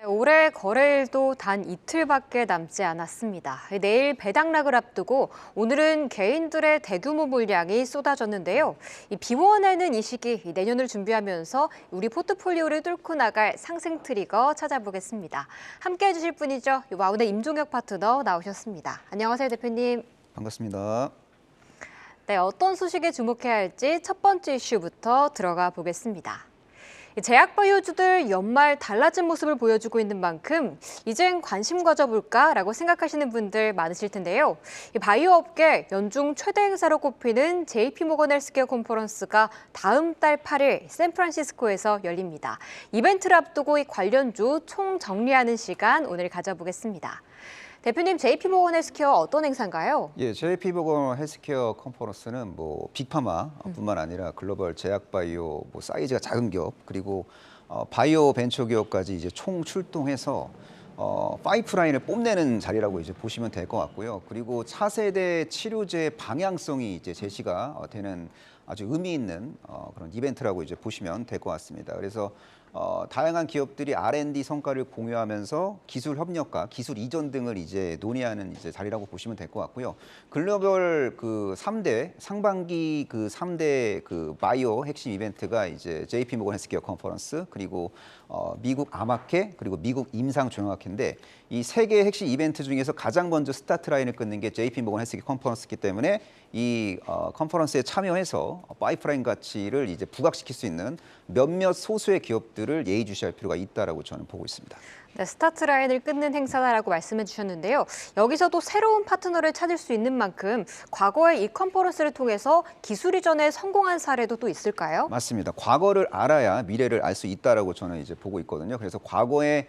올해 거래일도 단 이틀밖에 남지 않았습니다. 내일 배당락을 앞두고 오늘은 개인들의 대규모 물량이 쏟아졌는데요. 이 비워내는 이 시기 내년을 준비하면서 우리 포트폴리오를 뚫고 나갈 상승 트리거 찾아보겠습니다. 함께 해주실 분이죠. 와운의 임종혁 파트너 나오셨습니다. 안녕하세요, 대표님. 반갑습니다. 네, 어떤 소식에 주목해야 할지 첫 번째 이슈부터 들어가 보겠습니다. 제약바이오주들 연말 달라진 모습을 보여주고 있는 만큼 이젠 관심 가져볼까라고 생각하시는 분들 많으실 텐데요. 바이오 업계 연중 최대 행사로 꼽히는 JP모건 헬스케어 컨퍼런스가 다음 달 8일 샌프란시스코에서 열립니다. 이벤트를 앞두고 이 관련주 총 정리하는 시간 오늘 가져보겠습니다. 대표님, JP모건 헬스케어 어떤 행사인가요? 예, JP모건 헬스케어 컨퍼런스는 빅파마뿐만 아니라 글로벌 제약 바이오, 사이즈가 작은 기업 그리고 바이오 벤처 기업까지 이제 총 출동해서 파이프라인을 뽐내는 자리라고 이제 보시면 될 것 같고요. 그리고 차세대 치료제 방향성이 이제 제시가 되는 아주 의미 있는 그런 이벤트라고 이제 보시면 될 것 같습니다. 그래서 다양한 기업들이 R&D 성과를 공유하면서 기술 협력과 기술 이전 등을 이제 논의하는 이제 자리라고 보시면 될 것 같고요. 글로벌 그 3대 상반기 그 3대 그 바이오 핵심 이벤트가 이제 JP모건 헬스케어 컨퍼런스 그리고 미국 아마케 그리고 미국 임상종합학회인데 이 세 개의 핵심 이벤트 중에서 가장 먼저 스타트 라인을 끊는 게 JP모건 헬스케어 컨퍼런스이기 때문에 이 컨퍼런스에 참여해서 파이프라인 가치를 이제 부각시킬 수 있는 몇몇 소수의 기업들을 예의주시할 필요가 있다라고 저는 보고 있습니다. 네, 스타트 라인을 끊는 행사다라고 말씀해 주셨는데요. 여기서도 새로운 파트너를 찾을 수 있는 만큼 과거에 이 컨퍼런스를 통해서 기술 이전에 성공한 사례도 또 있을까요? 맞습니다. 과거를 알아야 미래를 알 수 있다라고 저는 이제 보고 있거든요. 그래서 과거에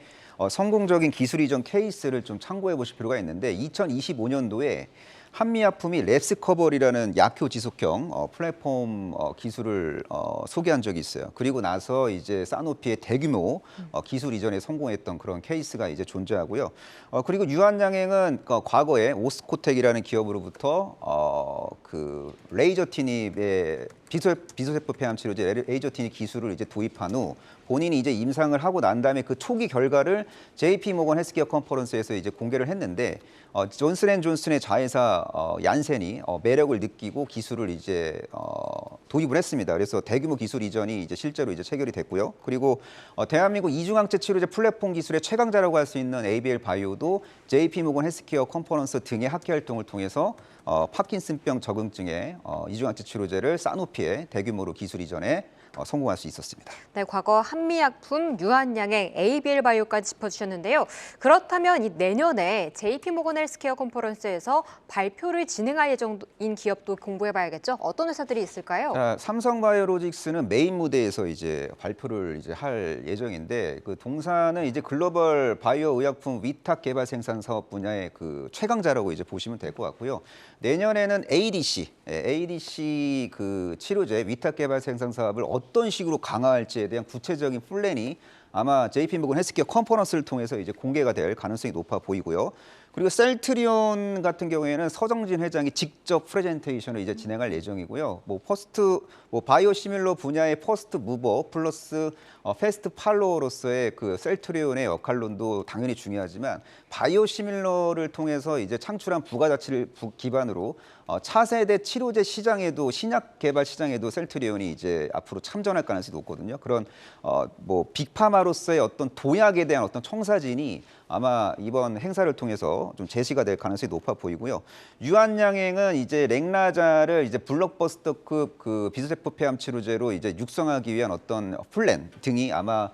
성공적인 기술 이전 케이스를 좀 참고해 보실 필요가 있는데 2025년도에 한미약품이 랩스커버리라는 약효 지속형 플랫폼 기술을 소개한 적이 있어요. 그리고 나서 이제 사노피의 대규모 기술 이전에 성공했던 그런 케이스가 이제 존재하고요. 그리고 유한양행은 과거에 오스코텍이라는 기업으로부터 그 레이저 티닙의 비소세포 폐암 치료제 레이저 티닙 기술을 이제 도입한 후 본인이 이제 임상을 하고 난 다음에 그 초기 결과를 JP모건 헬스케어 컨퍼런스에서 이제 공개를 했는데 존슨앤존슨의 자회사 얀센이 매력을 느끼고 기술을 이제 도입을 했습니다. 그래서 대규모 기술 이전이 이제 실제로 이제 체결이 됐고요. 그리고 대한민국 이중항체 치료제 플랫폼 기술의 최강자라고 할 수 있는 ABL 바이오도 JP모건 헬스케어 컨퍼런스 등의 학회 활동을 통해서 파킨슨병 적응증의 이중항체 치료제를 사노피에 대규모로 기술 이전에 성공할 수 있었습니다. 네, 과거 한미약품, 유한양행, ABL 바이오까지 짚어주셨는데요. 그렇다면 이 내년에 JP모건 헬스케어 컨퍼런스에서 발표를 진행할 예정인 기업도 공부해봐야겠죠? 어떤 회사들이 있을까요? 자, 삼성바이오로직스는 메인 무대에서 이제 발표를 이제 할 예정인데 그 동사는 이제 글로벌 바이오 의약품 위탁 개발 생산 사업 분야의 그 최강자라고 이제 보시면 될 것 같고요. 내년에는 ADC 그 치료제 위탁 개발 생산 사업을 어떤 식으로 강화할지에 대한 구체적인 플랜이 아마 JP모건 헬스케어 컨퍼런스를 통해서 이제 공개가 될 가능성이 높아 보이고요. 그리고 셀트리온 같은 경우에는 서정진 회장이 직접 프레젠테이션을 이제 진행할 예정이고요. 바이오 시밀러 분야의 퍼스트 무버 플러스 패스트 팔로워로서의 그 셀트리온의 역할론도 당연히 중요하지만 바이오 시밀러를 통해서 이제 창출한 부가가치를 기반으로 차세대 치료제 시장에도 신약 개발 시장에도 셀트리온이 이제 앞으로 참전할 가능성이 높거든요. 그런 빅파마로서의 어떤 도약에 대한 어떤 청사진이 아마 이번 행사를 통해서 좀 제시가 될 가능성이 높아 보이고요. 유한양행은 이제 렉나자를 이제 블록버스터급 그 비소세포 폐암 치료제로 이제 육성하기 위한 어떤 플랜 등이 아마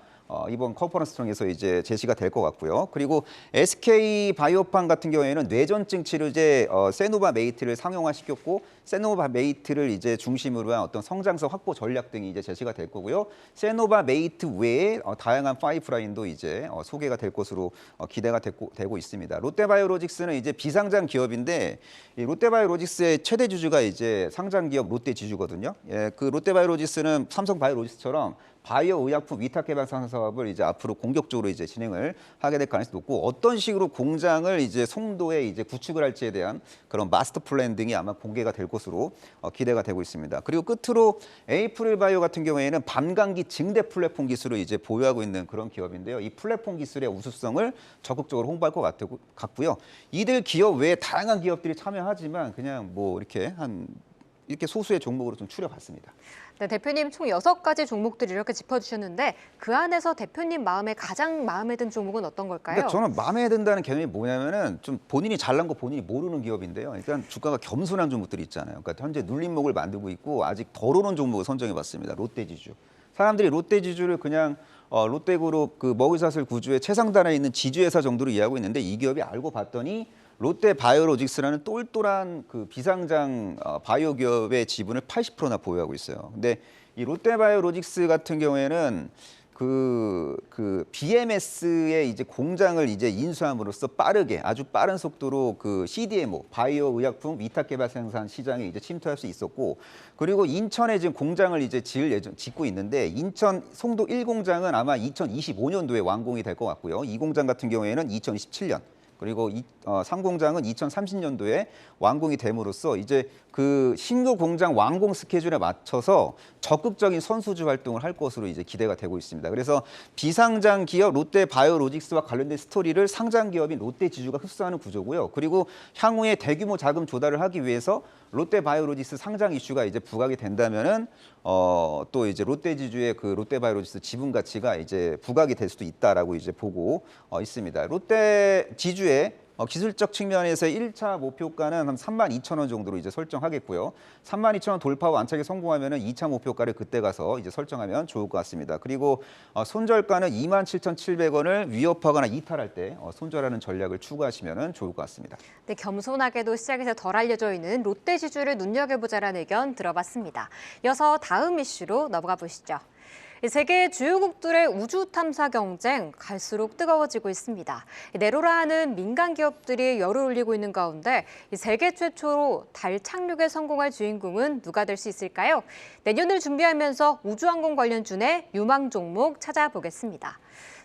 이번 컨퍼런스 통해서 이제 제시가 될 것 같고요. 그리고 SK 바이오팜 같은 경우에는 뇌전증 치료제 세노바메이트를 상용화시켰고 세노바메이트를 이제 중심으로 한 어떤 성장성 확보 전략 등이 이제 제시가 될 거고요. 세노바메이트 외에 다양한 파이프라인도 이제 소개가 될 것으로 기대가 되고 있습니다. 롯데바이오로직스는 이제 비상장 기업인데 이 롯데바이오로직스의 최대 주주가 이제 상장 기업 롯데지주거든요. 예, 그 롯데바이오로직스는 삼성바이오로직스처럼 바이오 의약품 위탁 개발 생산 사업을 이제 앞으로 공격적으로 이제 진행을 하게 될 가능성이 높고 어떤 식으로 공장을 이제 송도에 이제 구축을 할지에 대한 그런 마스터 플랜 등이 아마 공개가 될 것으로 기대가 되고 있습니다. 그리고 끝으로 에이프릴 바이오 같은 경우에는 반감기 증대 플랫폼 기술을 이제 보유하고 있는 그런 기업인데요. 이 플랫폼 기술의 우수성을 적극적으로 홍보할 것 같고요. 이들 기업 외에 다양한 기업들이 참여하지만 그냥 뭐 이렇게 소수의 종목으로 좀 추려봤습니다. 네, 대표님 총 6가지 종목들을 이렇게 짚어주셨는데 그 안에서 대표님 마음에 가장 마음에 든 종목은 어떤 걸까요? 그러니까 저는 마음에 든다는 개념이 뭐냐면은 좀 본인이 잘난 거 본인이 모르는 기업인데요. 일단 주가가 겸손한 종목들이 있잖아요. 그러니까 현재 눌림목을 만들고 있고 아직 덜 오른 종목을 선정해봤습니다. 롯데지주. 사람들이 롯데지주를 그냥 롯데그룹 그 먹이사슬 구조의 최상단에 있는 지주회사 정도로 이해하고 있는데 이 기업이 알고 봤더니 롯데바이오로직스라는 똘똘한 그 비상장 바이오 기업의 지분을 80%나 보유하고 있어요. 근데 이 롯데바이오로직스 같은 경우에는 그 BMS의 이제 공장을 이제 인수함으로써 아주 빠른 속도로 그 CDMO 바이오 의약품 위탁 개발 생산 시장에 이제 침투할 수 있었고 그리고 인천에 지금 공장을 이제 짓고 있는데 인천 송도 1공장은 아마 2025년도에 완공이 될 것 같고요. 이 공장 같은 경우에는 2027년 그리고 상공장은 2030년도에 완공이 됨으로써 이제 그 신규 공장 완공 스케줄에 맞춰서 적극적인 선수주 활동을 할 것으로 이제 기대가 되고 있습니다. 그래서 비상장 기업 롯데바이오로직스와 관련된 스토리를 상장 기업인 롯데지주가 흡수하는 구조고요. 그리고 향후에 대규모 자금 조달을 하기 위해서 롯데바이오로직스 상장 이슈가 이제 부각이 된다면은 또 이제 롯데지주의 그 롯데바이오로직스 지분 가치가 이제 부각이 될 수도 있다라고 이제 보고 있습니다. 롯데지주의 기술적 측면에서의 1차 목표가는 한 32,000원 정도로 이제 설정하겠고요. 32,000원 돌파와 안착에 성공하면은 2차 목표가를 그때 가서 이제 설정하면 좋을 것 같습니다. 그리고 손절가는 27,700원을 위협하거나 이탈할 때 손절하는 전략을 추구하시면은 좋을 것 같습니다. 네, 겸손하게도 시장에서 덜 알려져 있는 롯데지주를 눈여겨보자라는 의견 들어봤습니다. 이어서 다음 이슈로 넘어가 보시죠. 세계 주요국들의 우주 탐사 경쟁 갈수록 뜨거워지고 있습니다. 네로라는 민간 기업들이 열을 올리고 있는 가운데 세계 최초로 달 착륙에 성공할 주인공은 누가 될 수 있을까요? 내년을 준비하면서 우주항공 관련주의 유망 종목 찾아보겠습니다.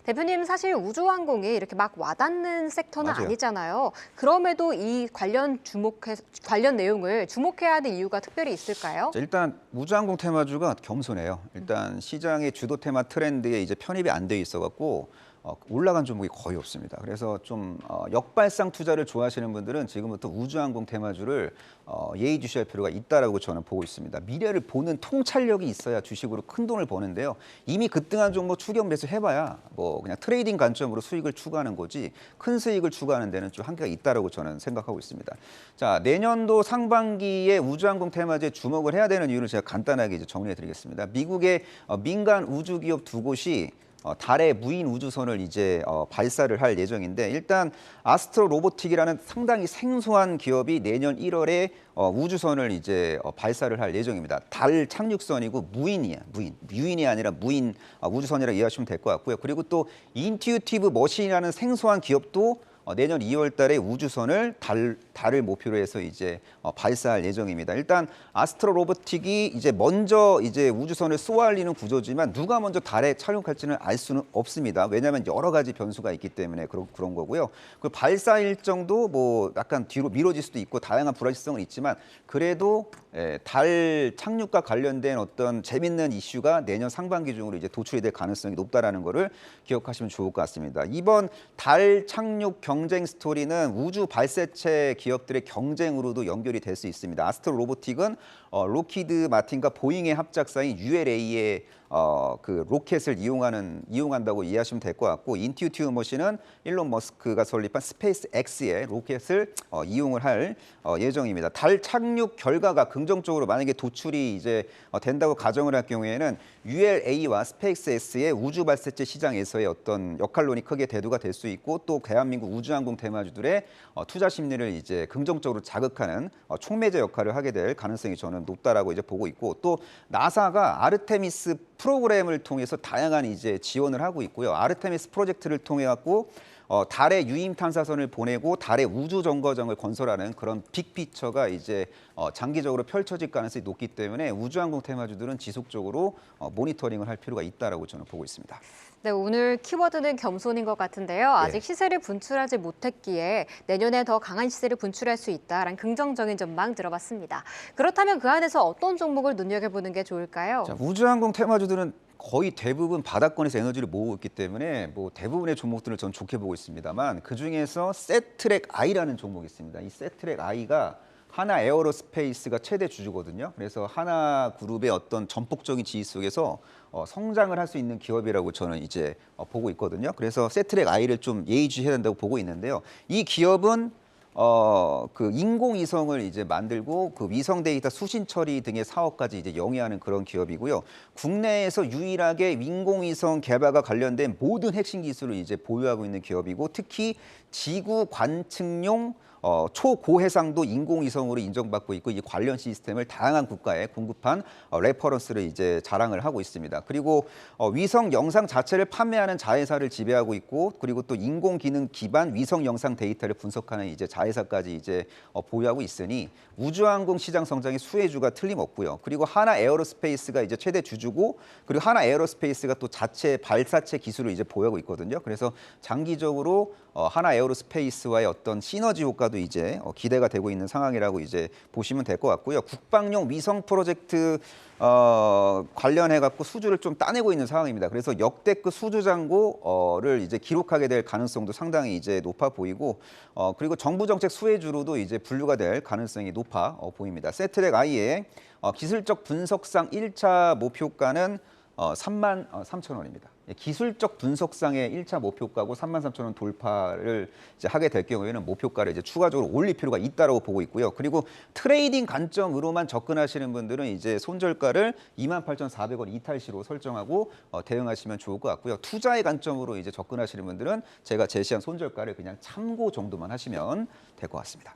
대표님, 사실 우주항공이 이렇게 막 와닿는 섹터는 맞아요. 아니잖아요. 그럼에도 이 관련 내용을 주목해야 하는 이유가 특별히 있을까요? 자, 일단 우주항공 테마주가 겸손해요. 일단 시장의 주도 테마 트렌드에 이제 편입이 안 돼 있어갖고 올라간 종목이 거의 없습니다. 그래서 좀 역발상 투자를 좋아하시는 분들은 지금부터 우주항공 테마주를 예의주시할 필요가 있다라고 저는 보고 있습니다. 미래를 보는 통찰력이 있어야 주식으로 큰 돈을 버는데요. 이미 급등한 종목 추격 매수 해봐야 뭐 그냥 트레이딩 관점으로 수익을 추구하는 거지 큰 수익을 추구하는 데는 좀 한계가 있다라고 저는 생각하고 있습니다. 자, 내년도 상반기에 우주항공 테마주에 주목을 해야 되는 이유를 제가 간단하게 이제 정리해드리겠습니다. 미국의 민간 우주 기업 2곳이 달에 무인 우주선을 이제 발사를 할 예정인데 일단 아스트로 로보틱이라는 상당히 생소한 기업이 내년 1월에 우주선을 이제 발사를 할 예정입니다. 달 착륙선이고 유인이 아니라 무인 우주선이라 이해하시면 될 것 같고요. 그리고 또 인튜티브 머신이라는 생소한 기업도 내년 2월 달에 우주선을 달을 목표로 해서 이제 발사할 예정입니다. 일단 아스트로 로보틱이 이제 먼저 이제 우주선을 쏘아올리는 구조지만 누가 먼저 달에 착륙할지는 알 수는 없습니다. 왜냐하면 여러 가지 변수가 있기 때문에 그런 거고요. 그 발사 일정도 뭐 약간 뒤로 미뤄질 수도 있고 다양한 불확실성은 있지만 그래도 달 착륙과 관련된 어떤 재밌는 이슈가 내년 상반기 중으로 이제 도출이 될 가능성이 높다라는 거를 기억하시면 좋을 것 같습니다. 이번 달 착륙 경쟁 스토리는 우주 발사체 기업들의 경쟁으로도 연결이 될 수 있습니다. 아스트로 로보틱은 로키드 마틴과 보잉의 합작사인 ULA의 그 로켓을 이용한다고 이해하시면 될 것 같고 인튜티브 머신은 일론 머스크가 설립한 스페이스 X의 로켓을 이용을 할 예정입니다. 달 착륙 결과가 긍정적으로 만약에 도출이 이제 된다고 가정을 할 경우에는 ULA와 스페이스 X의 우주 발사체 시장에서의 어떤 역할론이 크게 대두가 될 수 있고 또 대한민국 우주항공 테마주들의 투자 심리를 이제 긍정적으로 자극하는 촉매제 역할을 하게 될 가능성이 저는 높다라고 이제 보고 있고 또 나사가 아르테미스 프로그램을 통해서 다양한 이제 지원을 하고 있고요. 아르테미스 프로젝트를 통해 갖고 달에 유임 탐사선을 보내고 달의 우주 정거장을 건설하는 그런 빅피처가 이제 장기적으로 펼쳐질 가능성이 높기 때문에 우주항공 테마주들은 지속적으로 모니터링을 할 필요가 있다라고 저는 보고 있습니다. 네, 오늘 키워드는 겸손인 것 같은데요. 아직 시세를 분출하지 못했기에 내년에 더 강한 시세를 분출할 수 있다라는 긍정적인 전망 들어봤습니다. 그렇다면 그 안에서 어떤 종목을 눈여겨보는 게 좋을까요? 자, 우주항공 테마주들은 거의 대부분 바닥권에서 에너지를 모으고 있기 때문에 뭐 대부분의 종목들을 전 좋게 보고 있습니다만 그중에서 세트랙 I라는 종목이 있습니다. 이 세트랙 I가 하나 에어로스페이스가 최대 주주거든요. 그래서 하나 그룹의 어떤 전폭적인 지위 속에서 성장을 할 수 있는 기업이라고 저는 이제 보고 있거든요. 그래서 세트랙 I를 좀 예의주시해야 된다고 보고 있는데요. 이 기업은 그 인공위성을 이제 만들고 그 위성 데이터 수신 처리 등의 사업까지 이제 영위하는 그런 기업이고요. 국내에서 유일하게 인공위성 개발과 관련된 모든 핵심 기술을 이제 보유하고 있는 기업이고 특히 지구 관측용 초고해상도 인공위성으로 인정받고 있고 이 관련 시스템을 다양한 국가에 공급한 레퍼런스를 이제 자랑을 하고 있습니다. 그리고 위성 영상 자체를 판매하는 자회사를 지배하고 있고 그리고 또 인공지능 기반 위성 영상 데이터를 분석하는 이제 자회사까지 이제 보유하고 있으니 우주항공 시장 성장의 수혜주가 틀림없고요. 그리고 하나 에어로스페이스가 이제 최대 주주고 그리고 하나 에어로스페이스가 또 자체 발사체 기술을 이제 보유하고 있거든요. 그래서 장기적으로 하나 에어로스페이스와의 어떤 시너지 효과도 이제 기대가 되고 있는 상황이라고 이제 보시면 될 것 같고요. 국방용 위성 프로젝트 관련해 갖고 수주를 좀 따내고 있는 상황입니다. 그래서 역대급 수주 잔고를 이제 기록하게 될 가능성도 상당히 이제 높아 보이고 그리고 정부 정책 수혜주로도 이제 분류가 될 가능성이 높아 보입니다. 세트랙 I의 기술적 분석상 1차 목표가는 33,000원입니다. 기술적 분석상의 1차 목표가고 33,000원 돌파를 이제 하게 될 경우에는 목표가를 이제 추가적으로 올릴 필요가 있다고 보고 있고요. 그리고 트레이딩 관점으로만 접근하시는 분들은 이제 손절가를 28,400원 이탈시로 설정하고 대응하시면 좋을 것 같고요. 투자의 관점으로 이제 접근하시는 분들은 제가 제시한 손절가를 그냥 참고 정도만 하시면 될 것 같습니다.